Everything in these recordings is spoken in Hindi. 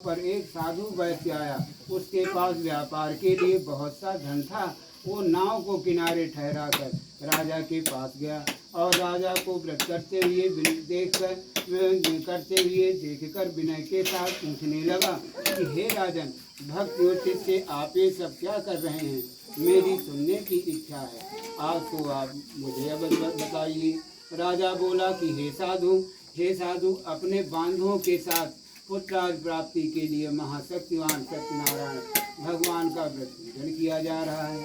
पर एक साधु वैश्य आया। उसके पास व्यापार के लिए बहुत सा धन था। वो नाव को किनारे ठहरा कर राजा के पास गया और राजा को व्रत करते हुए देखकर विनय के साथ पूछने लगा कि हे राजन, भक्त और शिष्य आप ये सब क्या कर रहे हैं? मेरी सुनने की इच्छा है, आज तो आप मुझे अब बताइए। राजा बोला कि हे साधु, अपने बांधुओं के साथ पुत्रार्थ प्राप्ति के लिए महाशक्तिवान सत्यनारायण भगवान का व्रत पूजन किया जा रहा है।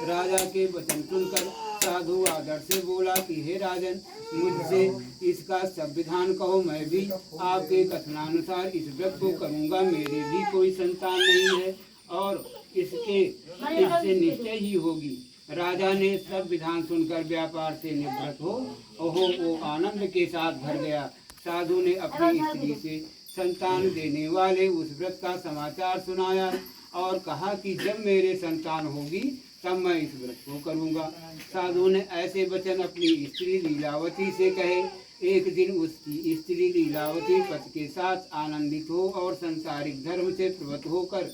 राजा के वचन सुनकर साधु आदर से बोला कि हे राजन, मुझसे इसका संविधान कहो, मैं भी आपके कथनानुसार इस व्रत को करूँगा। मेरे भी कोई संतान नहीं है और इससे निश्चय ही होगी। राजा ने सब विधान सुनकर व्यापार से निवृत्त हो वो आनंद के साथ घर गया। साधु ने अपनी स्त्री से संतान देने वाले उस व्रत का समाचार सुनाया और कहा कि जब मेरे संतान होगी तब मैं इस व्रत को करूँगा। साधु ने ऐसे वचन अपनी स्त्री लीलावती से कहे। एक दिन उसकी स्त्री लीलावती पति के साथ आनंदित हो और संसारिक धर्म से प्रवृत्त होकर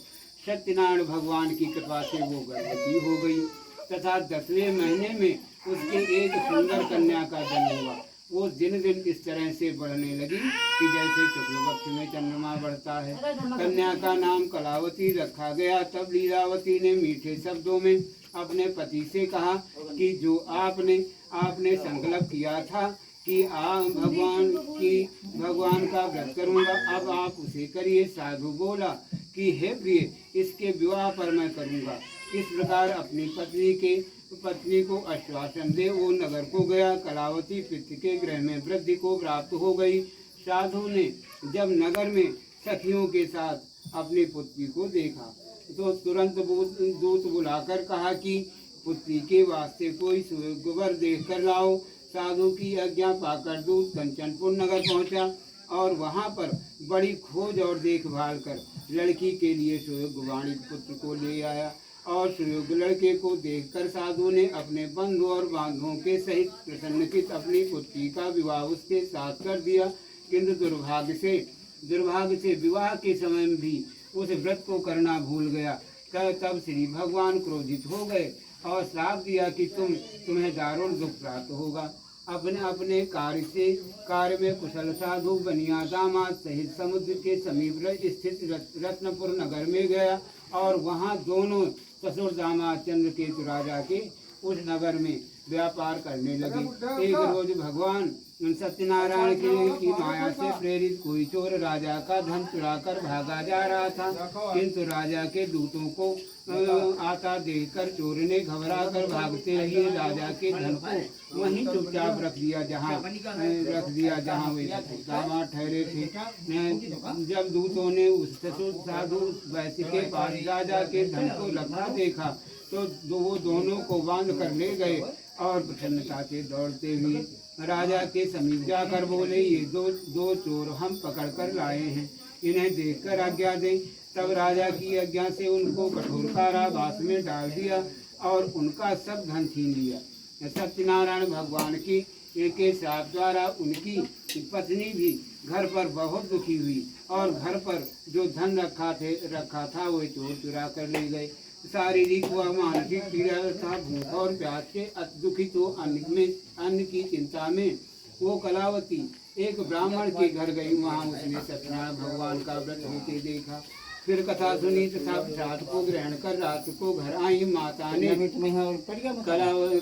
सत्यनारायण भगवान की कृपा से वो गर्भवती हो गई तथा 10वें महीने में उसके एक सुंदर कन्या का जन्म हुआ। वो दिन दिन इस तरह से बढ़ने लगी कि जैसे शुक्ल पक्ष में चंद्रमा बढ़ता है। कन्या का नाम कलावती रखा गया। तब लीलावती ने मीठे शब्दों में अपने पति से कहा कि जो आपने संकल्प किया था कि भगवान का व्रत करूंगा, अब आप उसे करिए। साधु बोला कि हे प्रिय, इसके विवाह पर मैं करूंगा। इस प्रकार अपनी पत्नी को आश्वासन दे वो नगर को गया। कलावती पितृ के गृह में वृद्धि को प्राप्त हो गई। साधु ने जब नगर में सखियों के साथ अपनी पुत्री को देखा तो तुरंत दूत बुलाकर कहा कि पुत्री के वास्ते कोई सुगवर देख कर लाओ। साधु की आज्ञा पाकर दूत कंचनपुर नगर पहुंचा और वहां पर बड़ी खोज और देखभाल कर लड़की के लिए सुयोग्यवाणी पुत्र को ले आया और सुयोग्य लड़के को देखकर साधु ने अपने बंधु और बांधुओं के सहित प्रसन्नचित्त अपनी पुत्री का विवाह उसके साथ कर दिया। किंतु दुर्भाग्य से विवाह के समय में भी उस व्रत को करना भूल गया। तब श्री भगवान क्रोधित हो गए और श्राप दिया कि तुम्हें दारुण दुख प्राप्त होगा। अपने कार्य में कुशल साधु बनिया दामाद सहित समुद्र के समीप स्थित रत्नपुर नगर में गया और वहां दोनों ससुर दामाद चंद्रकेतु राजा के उस नगर में व्यापार करने लगे। एक रोज भगवान सत्यनारायण की माया से प्रेरित कोई चोर राजा का धन चुराकर भागा जा रहा था, किंतु राजा के दूतों को आता देखकर चोर ने घबरा कर भागते रहे राजा के धन को वहीं चुपचाप रख दिया जहाँ वे दामाद ठहरे थे। जब दूतों ने उस ससुर साधु वैश्य के पास राजा के धन को रखा देखा तो वो दोनों को बांध कर ले गए और प्रसन्नता से दौड़ते हुए राजा के समीप जाकर बोले, ये दो चोर हम पकड़ कर लाए हैं, इन्हें देखकर आज्ञा दें। तब राजा की आज्ञा से उनको कठोर कारावास में डाल दिया और उनका सब धन छीन लिया। सत्यनारायण भगवान के श्राप द्वारा उनकी पत्नी भी घर पर बहुत दुखी हुई और घर पर जो धन रखा था वो चोर चुरा कर ले गए। शारीरिक व मानसिक पीड़ा तथा भूख और प्यास से दुखित हो अन्न की चिंता में वो कलावती एक ब्राह्मण के घर गई। वहाँ उसने सत्यनारायण भगवान का व्रत होते देखा। फिर कथा सुनी तथा प्रसाद को ग्रहण कर रात को घर आई। माता ने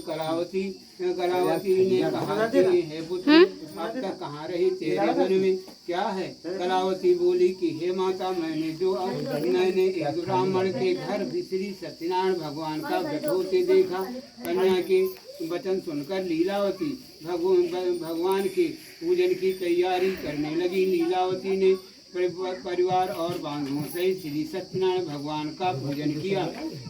कलावती ने कहा कि हे पुत्र, अब तक कहाँ रही? तेरे मन में क्या है? कलावती बोली कि हे माता, मैंने एक ब्राह्मण के घर श्री सत्यनारायण भगवान का व्रत होते देखा। कन्या के वचन सुनकर लीलावती भगवान के पूजन की तैयारी करने लगी। लीलावती ने परिवार और बांधुओं सहित श्री सत्यनारायण भगवान का पूजन किया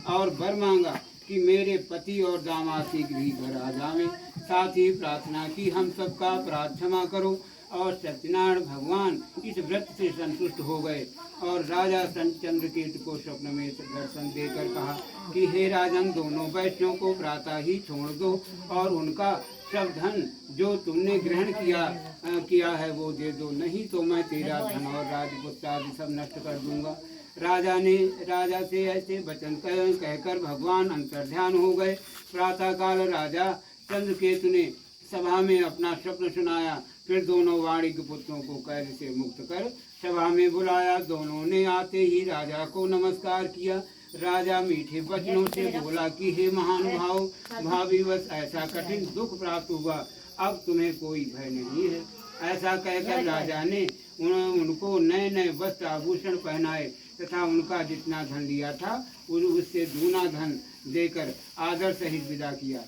और वर मांगा कि मेरे पति और दामाद शीघ्र ही घर आ जावें। साथ ही प्रार्थना की, हम सबका अपराध क्षमा करो। और सत्यनारायण भगवान इस व्रत से संतुष्ट हो गए और राजा चंद्रकेतु को स्वप्न में दर्शन देकर कहा कि हे राजन, दोनों वैश्यों को प्रातः ही छोड़ दो और उनका सब धन जो तुमने ग्रहण किया है वो दे दो, नहीं तो मैं तेरा धन और राजपुत्र आदि सब नष्ट कर दूंगा। राजा से ऐसे वचन कहकर भगवान अंतर्ध्यान हो गए। प्रातः काल राजा चंद्रकेतु ने सभा में अपना स्वप्न सुनाया। फिर दोनों वाणिज्य पुत्रों को कैद से मुक्त कर सभा में बुलाया। दोनों ने आते ही राजा को नमस्कार किया। राजा मीठे वचनों से बोला कि हे महानुभाव, भाविवश ऐसा कठिन दुख प्राप्त हुआ, अब तुम्हें कोई भय नहीं है। ऐसा कहकर राजा ने उनको नए नए वस्त्र आभूषण पहनाए तथा उनका जितना धन लिया था उससे दूना धन देकर आदर सहित विदा किया।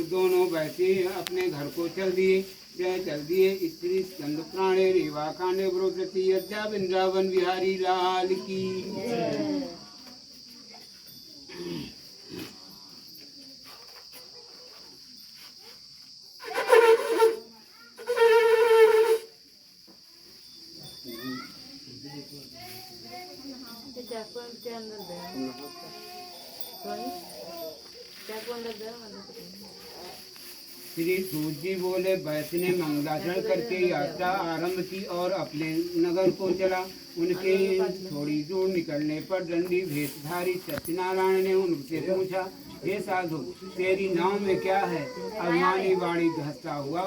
दोनों वैसे अपने घर को चल दिए। स्त्री स्कंद प्राणे रेवा कांडे ब्रोप्रति अद्या वृंदावन बिहारी लाल की। श्री सूत जी बोले, वैश्य ने मंगलाचरण करके यात्रा आरंभ की और अपने नगर को चला। उनके थोड़ी दूर निकलने पर दंडी भेषधारी सत्यनारायण ने उनसे पूछा, हे साधु, तेरी नाव में क्या है? अभिमानी वाणी हंसता हुआ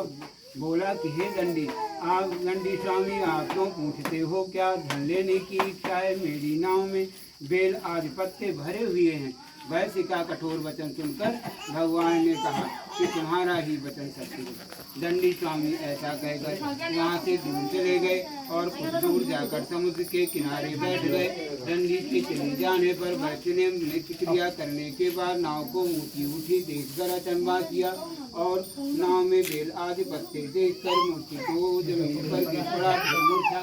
बोला कि हे दंडी स्वामी, आप क्यों पूछते हो? क्या धन लेने की इच्छा है? मेरी नाव में बेल आदि पत्ते भरे हुए हैं। वैश्य का कठोर वचन सुनकर भगवान ने कहा कि तुम्हारा ही वचन सत्य है। दंडी स्वामी ऐसा कहकर वहाँ से दूर चले गए और कुछ दूर जाकर समुद्र के किनारे बैठ गए। दंडी के चले जाने पर वैश्य ने नित्य क्रिया करने के बाद नाव को ऊँची देखकर अचंभा किया और नाव में बेल आदि पत्ते देखकर मूर्ति को जमीन पर गिर पड़ा। मूर्छा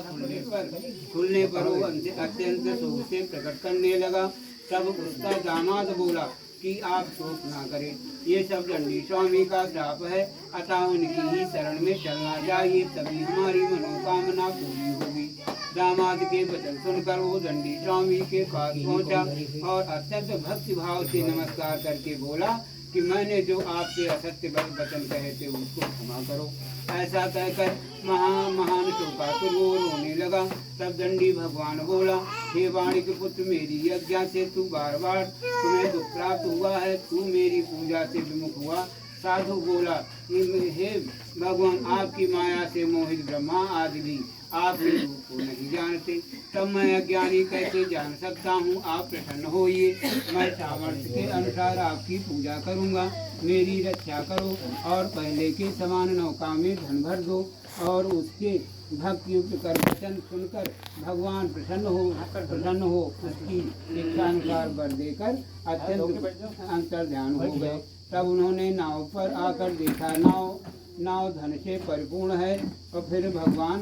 खुलने पर वो अत्यंत शोक से प्रकट करने लगा। तब उसका दामाद बोला कि आप शोक ना करें, ये सब दंडी स्वामी का श्राप है, अतः उनकी ही शरण में चलना चाहिए, तभी हमारी मनोकामना पूरी होगी। दामाद के वचन सुनकर वो दंडी स्वामी के पास पहुंचा और अत्यंत भक्ति भाव से नमस्कार करके बोला कि मैंने जो आपसे असत्य वचन कहे थे उसको क्षमा करो। ऐसा कहकर महान शोकातुर वो रोने लगा। तब दंडी भगवान बोला, हे वाणिज्य पुत्र, मेरी आज्ञा से तू बार बार तुम्हें दुख प्राप्त हुआ है, तू मेरी पूजा से विमुख हुआ। साधु बोला, हे भगवान, आपकी माया से मोहित ब्रह्मा आदि भी आपके रूप को नहीं जानते, तब मैं अज्ञानी कैसे जान सकता हूँ? आप प्रसन्न होइए, मैं सामर्थ्य के अनुसार आपकी पूजा करूँगा, मेरी रक्षा करो और पहले के समान नौका में धन भर दो। और उसके भक्ति युक्त कर वचन सुनकर भगवान प्रसन्न हो उसकी इच्छानुसार वर देकर अत्यंत अंतर्ध्यान हो गए। तब उन्होंने नाव पर आकर देखा, नाव धन से परिपूर्ण है। और फिर भगवान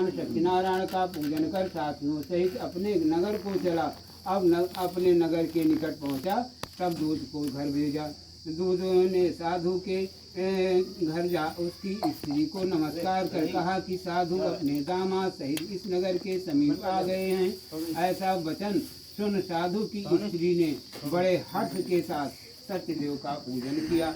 सत्यनारायण का पूजन कर साथियों सहित अपने नगर को चला। अब अपने नगर के निकट पहुंचा, तब दूत को घर भेजा। दूत ने साधु के घर जा उसकी स्त्री को नमस्कार कर कहा कि साधु अपने दामाद सहित इस नगर के समीप आ गए हैं। ऐसा वचन सुन साधु की स्त्री ने बड़े हर्ष के साथ सत्यदेव का पूजन किया।